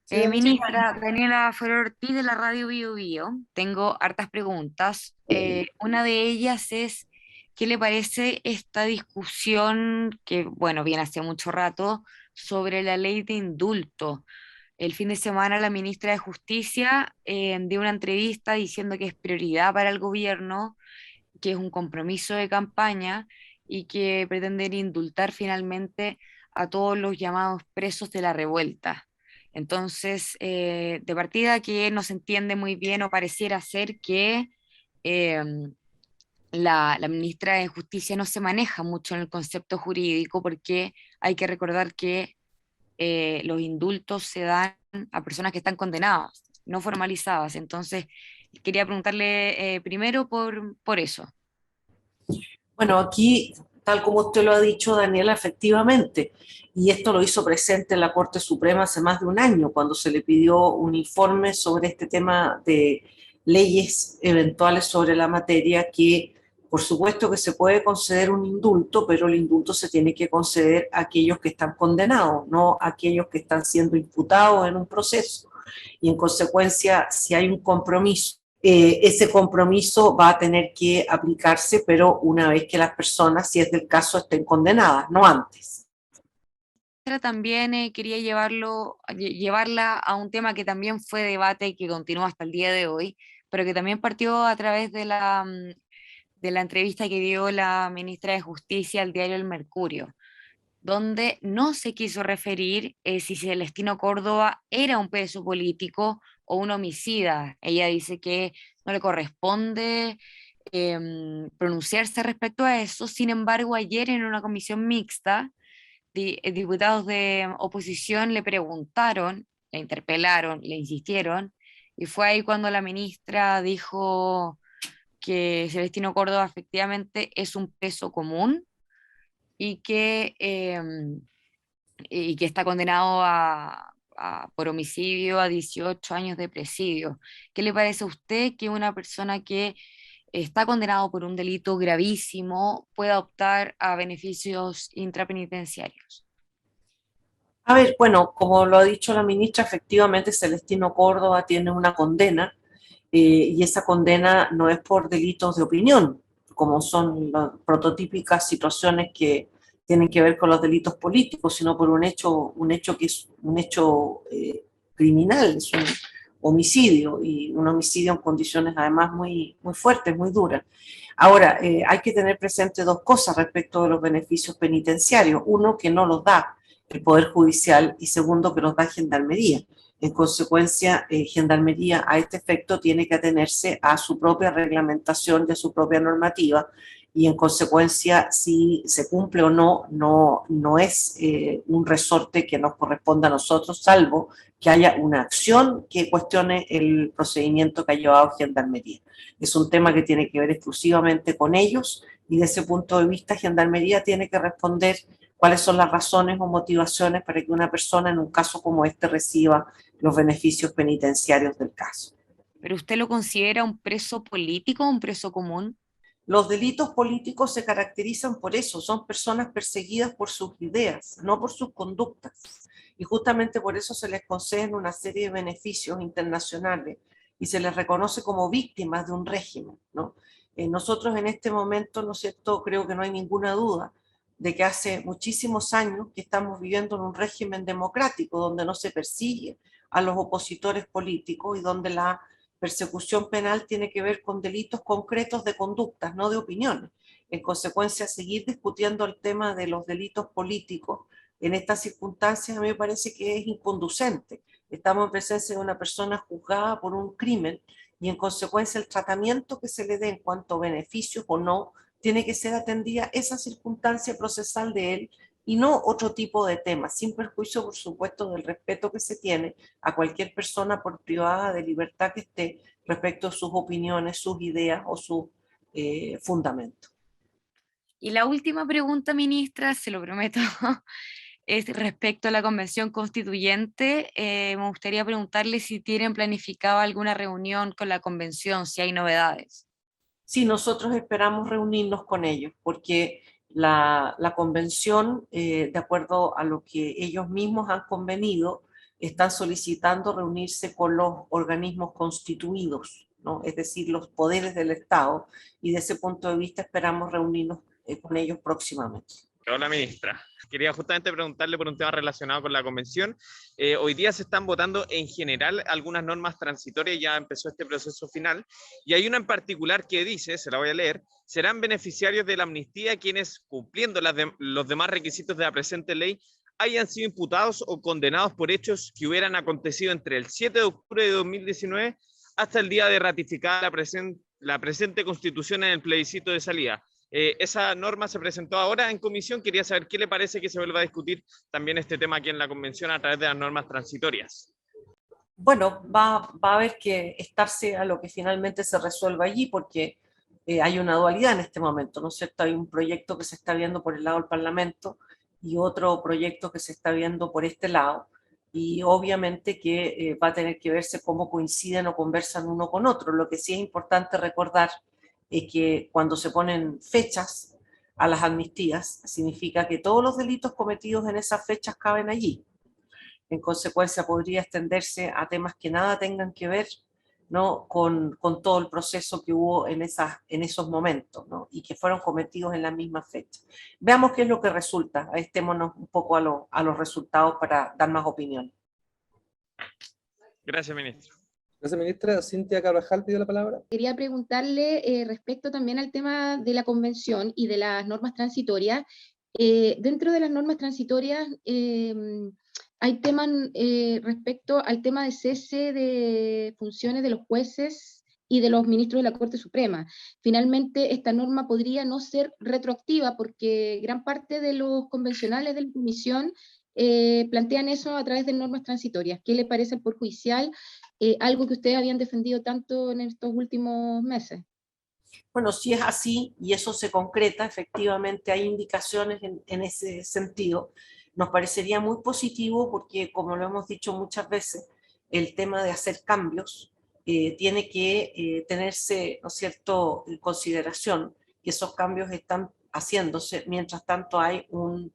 Sí, Ministra Daniela Ferrer Ortiz de la Radio Bio Bio, tengo hartas preguntas. Una de ellas es, ¿qué le parece esta discusión que, bueno, viene hace mucho rato sobre la ley de indulto? El fin de semana la ministra de Justicia dio una entrevista diciendo que es prioridad para el gobierno, que es un compromiso de campaña y que pretenden indultar finalmente a todos los llamados presos de la revuelta. Entonces, de partida que no se entiende muy bien o pareciera ser que eh, la ministra de Justicia no se maneja mucho en el concepto jurídico porque hay que recordar que los indultos se dan a personas que están condenadas, no formalizadas. Entonces, quería preguntarle primero por eso. bueno, aquí, tal como usted lo ha dicho, Daniela, efectivamente, y esto lo hizo presente en la Corte Suprema hace más de un año, cuando se le pidió un informe sobre este tema de leyes eventuales sobre la materia, que por supuesto que se puede conceder un indulto, pero el indulto se tiene que conceder a aquellos que están condenados, no a aquellos que están siendo imputados en un proceso. Y en consecuencia, si hay un compromiso, ese compromiso va a tener que aplicarse, pero una vez que las personas, si es del caso, estén condenadas, no antes. También quería llevarla a un tema que también fue debate y que continúa hasta el día de hoy, pero que también partió a través de la entrevista que dio la ministra de Justicia al diario El Mercurio, donde no se quiso referir si Celestino Córdoba era un preso político o un homicida. Ella dice que no le corresponde pronunciarse respecto a eso. Sin embargo, ayer en una comisión mixta, diputados de oposición le preguntaron, le interpelaron, le insistieron, y fue ahí cuando la ministra dijo que Celestino Córdoba efectivamente es un preso común y que está condenado por homicidio a 18 años de presidio. ¿Qué le parece a usted que una persona que está condenado por un delito gravísimo pueda optar a beneficios intrapenitenciarios? A ver, bueno, como lo ha dicho la ministra, efectivamente Celestino Córdoba tiene una condena y esa condena no es por delitos de opinión, como son las prototípicas situaciones que tienen que ver con los delitos políticos, sino por un hecho que es un hecho criminal, es un homicidio y un homicidio en condiciones además muy fuertes, muy duras. Ahora, hay que tener presente dos cosas respecto de los beneficios penitenciarios. Uno, que no los da el Poder Judicial y segundo, que los da Gendarmería. En consecuencia, Gendarmería a este efecto tiene que atenerse a su propia reglamentación, de su propia normativa, y en consecuencia, si se cumple o no es un resorte que nos corresponda a nosotros, salvo que haya una acción que cuestione el procedimiento que ha llevado Gendarmería. Es un tema que tiene que ver exclusivamente con ellos y desde ese punto de vista Gendarmería tiene que responder cuáles son las razones o motivaciones para que una persona en un caso como este reciba los beneficios penitenciarios del caso. ¿Pero usted lo considera un preso político o un preso común? Los delitos políticos se caracterizan por eso, son personas perseguidas por sus ideas, no por sus conductas. Y justamente por eso se les conceden una serie de beneficios internacionales y se les reconoce como víctimas de un régimen, ¿no? Nosotros en este momento, ¿no es cierto?, creo que no hay ninguna duda de que hace muchísimos años que estamos viviendo en un régimen democrático donde no se persigue a los opositores políticos y donde la persecución penal tiene que ver con delitos concretos de conductas, no de opiniones. En consecuencia, seguir discutiendo el tema de los delitos políticos en estas circunstancias a mí me parece que es inconducente. Estamos en presencia de una persona juzgada por un crimen y en consecuencia el tratamiento que se le dé en cuanto a beneficios o no tiene que ser atendida esa circunstancia procesal de él y no otro tipo de temas, sin perjuicio, por supuesto, del respeto que se tiene a cualquier persona por privada de libertad que esté respecto a sus opiniones, sus ideas o su fundamento. Y la última pregunta, ministra, se lo prometo, es respecto a la Convención Constituyente. Me gustaría preguntarle si tienen planificado alguna reunión con la Convención, si hay novedades. Sí, nosotros esperamos reunirnos con ellos porque la convención, de acuerdo a lo que ellos mismos han convenido, están solicitando reunirse con los organismos constituidos, ¿no? Es decir, los poderes del Estado, y de ese punto de vista esperamos reunirnos con ellos próximamente. Hola, ministra. Quería justamente preguntarle por un tema relacionado con la convención. Hoy día se están votando en general algunas normas transitorias, ya empezó este proceso final, y hay una en particular que dice, se la voy a leer: serán beneficiarios de la amnistía quienes, cumpliendo los demás requisitos de la presente ley, hayan sido imputados o condenados por hechos que hubieran acontecido entre el 7 de octubre de 2019 hasta el día de ratificar la presente Constitución en el plebiscito de salida. Esa norma se presentó ahora en comisión. Quería saber qué le parece que se vuelva a discutir también este tema aquí en la convención a través de las normas transitorias. Bueno, va a haber que estarse a lo que finalmente se resuelva allí, porque hay una dualidad en este momento, ¿no es cierto? Hay un proyecto que se está viendo por el lado del Parlamento y otro proyecto que se está viendo por este lado, y obviamente que va a tener que verse cómo coinciden o conversan uno con otro. Lo que sí es importante recordar es que cuando se ponen fechas a las amnistías, significa que todos los delitos cometidos en esas fechas caben allí. En consecuencia, podría extenderse a temas que nada tengan que ver, ¿no? con todo el proceso que hubo en esos momentos, ¿no? Y que fueron cometidos en la misma fecha. Veamos qué es lo que resulta. Estémonos un poco a los resultados para dar más opinión. Gracias, ministro. Gracias, ministra. Cintia Carvajal pidió la palabra. Quería preguntarle respecto también al tema de la convención y de las normas transitorias. Dentro de las normas transitorias hay temas respecto al tema de cese de funciones de los jueces y de los ministros de la Corte Suprema. Finalmente, esta norma podría no ser retroactiva porque gran parte de los convencionales de la Comisión plantean eso a través de normas transitorias. ¿Qué le parece el Poder Judicial? Algo que ustedes habían defendido tanto en estos últimos meses. Bueno, si es así y eso se concreta, efectivamente hay indicaciones en ese sentido. Nos parecería muy positivo porque, como lo hemos dicho muchas veces, el tema de hacer cambios tiene que tenerse, ¿no es cierto?, en consideración que esos cambios están haciéndose, mientras tanto hay un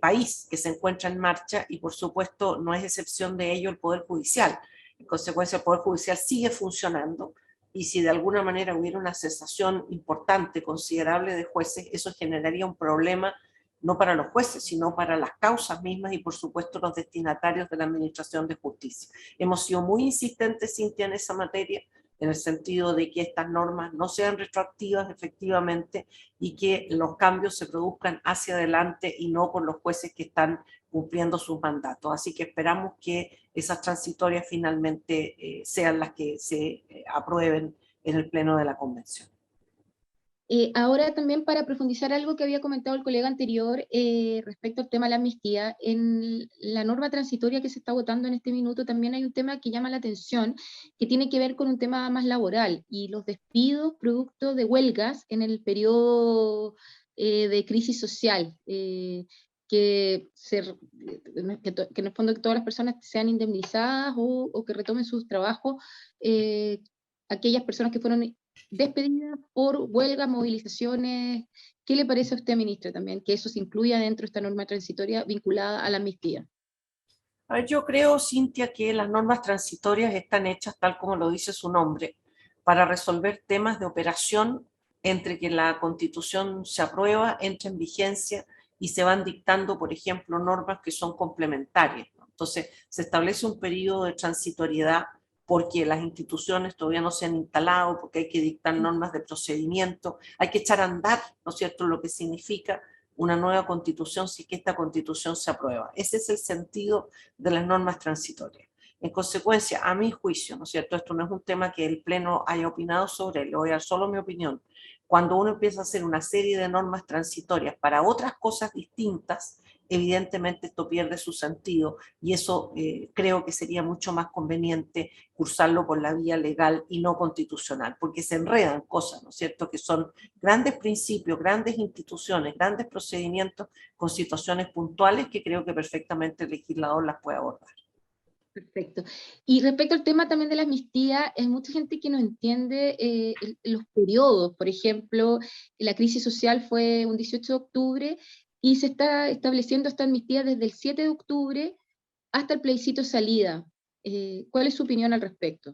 país que se encuentra en marcha y, por supuesto, no es excepción de ello el Poder Judicial. En consecuencia, el Poder Judicial sigue funcionando, y si de alguna manera hubiera una cesación importante, considerable de jueces, eso generaría un problema no para los jueces, sino para las causas mismas y, por supuesto, los destinatarios de la Administración de Justicia. Hemos sido muy insistentes, Cintia, en esa materia, en el sentido de que estas normas no sean retroactivas efectivamente y que los cambios se produzcan hacia adelante y no con los jueces que están cumpliendo sus mandatos. Así que esperamos que esas transitorias finalmente sean las que se aprueben en el Pleno de la Convención. Ahora también para profundizar algo que había comentado el colega anterior respecto al tema de la amnistía, en la norma transitoria que se está votando en este minuto también hay un tema que llama la atención, que tiene que ver con un tema más laboral y los despidos producto de huelgas en el periodo de crisis social. Que en el fondo que todas las personas sean indemnizadas o que retomen sus trabajos, aquellas personas que fueron despedidas por huelgas, movilizaciones. ¿Qué le parece a usted, ministra, también que eso se incluya dentro de esta norma transitoria vinculada a la amnistía? A ver, yo creo, Cintia, que las normas transitorias están hechas, tal como lo dice su nombre, para resolver temas de operación entre que la Constitución se aprueba, entra en vigencia y se van dictando, por ejemplo, normas que son complementarias, ¿no? Entonces, se establece un periodo de transitoriedad porque las instituciones todavía no se han instalado, porque hay que dictar normas de procedimiento, hay que echar a andar, ¿no es cierto?, lo que significa una nueva constitución si es que esta constitución se aprueba. Ese es el sentido de las normas transitorias. En consecuencia, a mi juicio, ¿no es cierto?, esto no es un tema que el Pleno haya opinado sobre él, le voy a dar solo mi opinión. Cuando uno empieza a hacer una serie de normas transitorias para otras cosas distintas, evidentemente esto pierde su sentido y eso creo que sería mucho más conveniente cursarlo por la vía legal y no constitucional, porque se enredan cosas, ¿no es cierto?, que son grandes principios, grandes instituciones, grandes procedimientos con situaciones puntuales que creo que perfectamente el legislador las puede abordar. Perfecto. Y respecto al tema también de la amnistía, hay mucha gente que no entiende los periodos. Por ejemplo, la crisis social fue un 18 de octubre y se está estableciendo esta amnistía desde el 7 de octubre hasta el plebiscito salida. ¿Cuál es su opinión al respecto?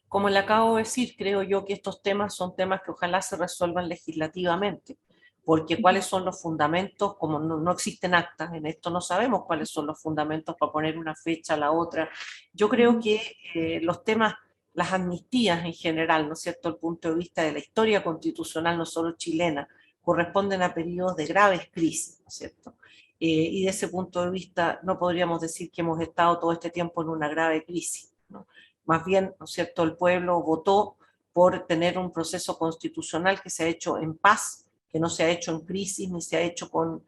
Como le acabo de decir, creo yo que estos temas son temas que ojalá se resuelvan legislativamente, porque cuáles son los fundamentos, como no existen actas en esto, no sabemos cuáles son los fundamentos para poner una fecha a la otra. Yo creo que los temas, las amnistías en general, ¿no es cierto?, desde el punto de vista de la historia constitucional, no solo chilena, corresponden a periodos de graves crisis, ¿no es cierto? Y de ese punto de vista no podríamos decir que hemos estado todo este tiempo en una grave crisis, ¿no? Más bien, ¿no es cierto?, el pueblo votó por tener un proceso constitucional que se ha hecho en paz, que no se ha hecho en crisis, ni se ha hecho con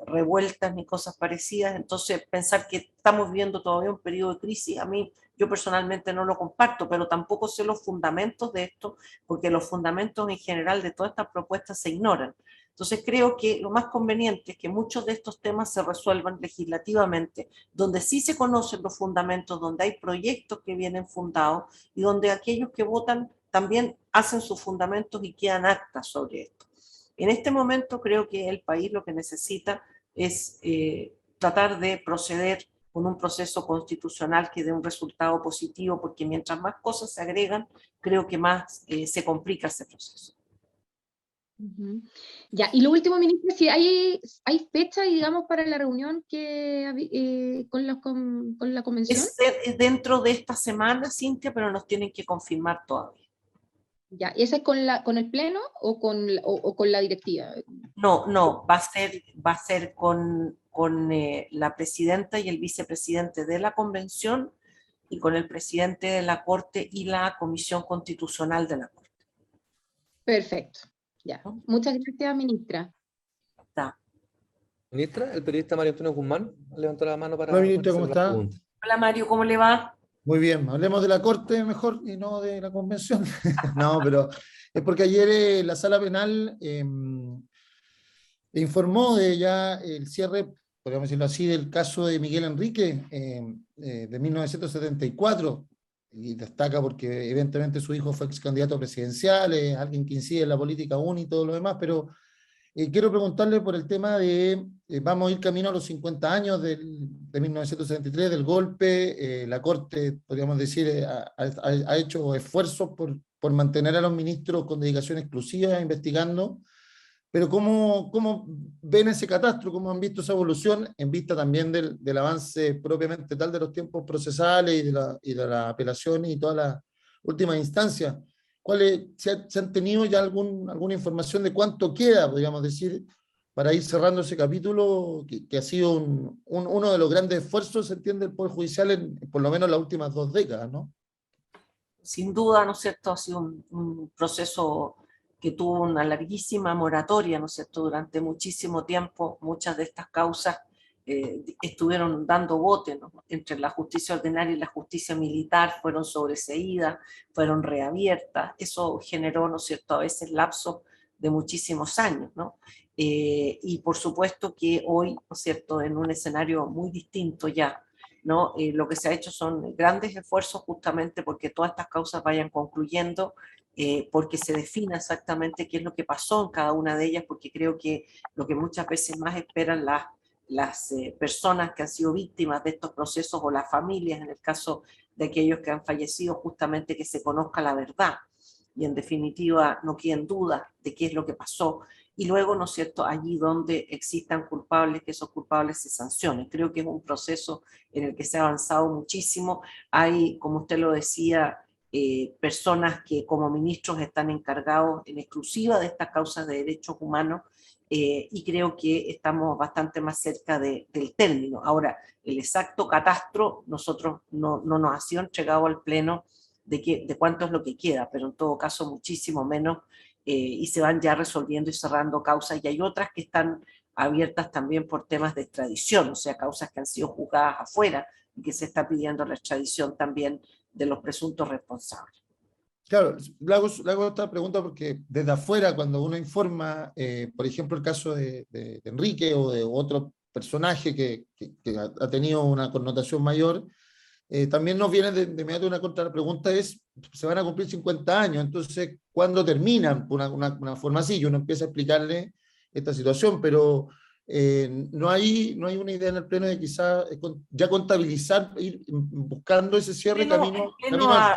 revueltas ni cosas parecidas. Entonces, pensar que estamos viviendo todavía un periodo de crisis, a mí, yo personalmente no lo comparto, pero tampoco sé los fundamentos de esto, porque los fundamentos en general de todas estas propuestas se ignoran. Entonces, creo que lo más conveniente es que muchos de estos temas se resuelvan legislativamente, donde sí se conocen los fundamentos, donde hay proyectos que vienen fundados y donde aquellos que votan también hacen sus fundamentos y quedan actas sobre esto. En este momento creo que el país lo que necesita es tratar de proceder con un proceso constitucional que dé un resultado positivo, porque mientras más cosas se agregan, creo que más se complica ese proceso. Ya, y lo último, ministra, si hay fecha, digamos, para la reunión con la convención. Es dentro de esta semana, Cintia, pero nos tienen que confirmar todavía. Ya, ¿y esa es con el pleno o con la directiva? No, va a ser con la presidenta y el vicepresidente de la convención y con el presidente de la Corte y la Comisión Constitucional de la Corte. Perfecto, ya. Muchas gracias, ministra. Está. Ministra, el periodista Mario Antonio Guzmán levantó la mano para... Hola, ministra, ¿cómo hacer la está? pregunta. Hola Mario, ¿cómo le va? Muy bien, hablemos de la Corte mejor y no de la Convención. No, pero es porque ayer la Sala Penal informó de ya el cierre, podríamos decirlo así, del caso de Miguel Enrique de 1974, y destaca porque evidentemente su hijo fue ex candidato presidencial, es alguien que incide en la política única y todo lo demás, pero quiero preguntarle por el tema de, vamos a ir camino a los 50 años de 1973, del golpe. La Corte, podríamos decir, ha hecho esfuerzos por mantener a los ministros con dedicación exclusiva investigando, pero ¿cómo ven ese catastro? ¿Cómo han visto esa evolución en vista también del avance propiamente tal de los tiempos procesales y de la apelación y todas las últimas instancias? ¿Se han tenido ya alguna información de cuánto queda, podríamos decir, para ir cerrando ese capítulo que ha sido uno de los grandes esfuerzos, se entiende, del Poder Judicial en por lo menos las últimas 2 décadas, ¿no? Sin duda, ¿no es cierto?, ha sido un proceso que tuvo una larguísima moratoria, ¿no es cierto?, durante muchísimo tiempo. Muchas de estas causas estuvieron dando bote, ¿no?, entre la justicia ordinaria y la justicia militar, fueron sobreseídas, fueron reabiertas. Eso generó, ¿no es cierto?, a veces lapsos de muchísimos años, ¿no? Y por supuesto que hoy, ¿no es cierto?, en un escenario muy distinto ya, ¿no? Lo que se ha hecho son grandes esfuerzos justamente porque todas estas causas vayan concluyendo, porque se defina exactamente qué es lo que pasó en cada una de ellas, porque creo que lo que muchas veces más esperan las personas que han sido víctimas de estos procesos o las familias, en el caso de aquellos que han fallecido, justamente que se conozca la verdad y en definitiva no queden dudas de qué es lo que pasó. Y luego, ¿no es cierto?, allí donde existan culpables, que esos culpables se sancionen. Creo que es un proceso en el que se ha avanzado muchísimo. Hay, como usted lo decía, personas que como ministros están encargados en exclusiva de estas causas de derechos humanos, y creo que estamos bastante más cerca del término. Ahora, el exacto catastro, nosotros no nos ha sido entregado al Pleno de cuánto es lo que queda, pero en todo caso muchísimo menos, y se van ya resolviendo y cerrando causas, y hay otras que están abiertas también por temas de extradición, o sea, causas que han sido juzgadas afuera y que se está pidiendo la extradición también de los presuntos responsables. Claro, le hago esta pregunta porque desde afuera, cuando uno informa, por ejemplo, el caso de Enrique o de otro personaje que ha tenido una connotación mayor, también nos viene de inmediato una contrapregunta, se van a cumplir 50 años, entonces, ¿cuándo terminan? Una forma así, y uno empieza a explicarle esta situación, pero no hay una idea en el Pleno de quizás ya contabilizar, ir buscando ese cierre camino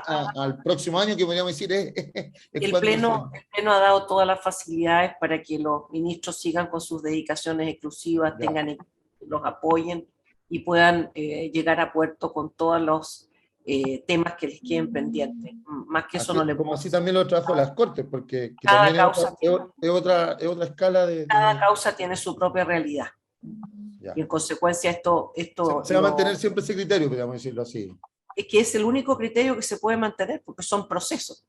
al próximo año, que podríamos decir el Pleno ha dado todas las facilidades para que los ministros sigan con sus dedicaciones exclusivas, tengan equipos que los apoyen y puedan llegar a puerto con todos los temas que les queden pendientes. Más que eso no le puedo como así también lo trabajo las Cortes, porque que cada también causa es otra escala de... Cada causa tiene su propia realidad. Ya. Y en consecuencia esto se va a mantener siempre ese criterio, podríamos decirlo así. Es que es el único criterio que se puede mantener, porque son procesos.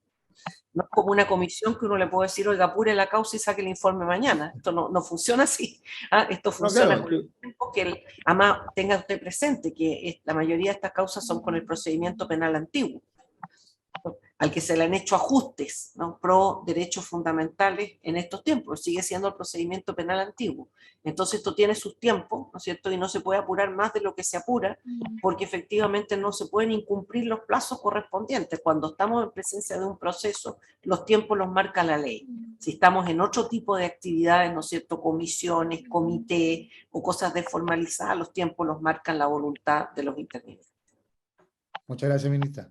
No es como una comisión que uno le puede decir, oiga, apure la causa y saque el informe mañana. Esto no funciona así. Esto funciona con el tiempo que, además, tenga usted presente que la mayoría de estas causas son con el procedimiento penal antiguo, al que se le han hecho ajustes, ¿no?, pro derechos fundamentales en estos tiempos. Sigue siendo el procedimiento penal antiguo. Entonces esto tiene sus tiempos, ¿no es cierto? Y no se puede apurar más de lo que se apura, porque efectivamente no se pueden incumplir los plazos correspondientes. Cuando estamos en presencia de un proceso, los tiempos los marca la ley. Si estamos en otro tipo de actividades, ¿no es cierto?, comisiones, comités o cosas desformalizadas, los tiempos los marcan la voluntad de los intervinientes. Muchas gracias, ministra.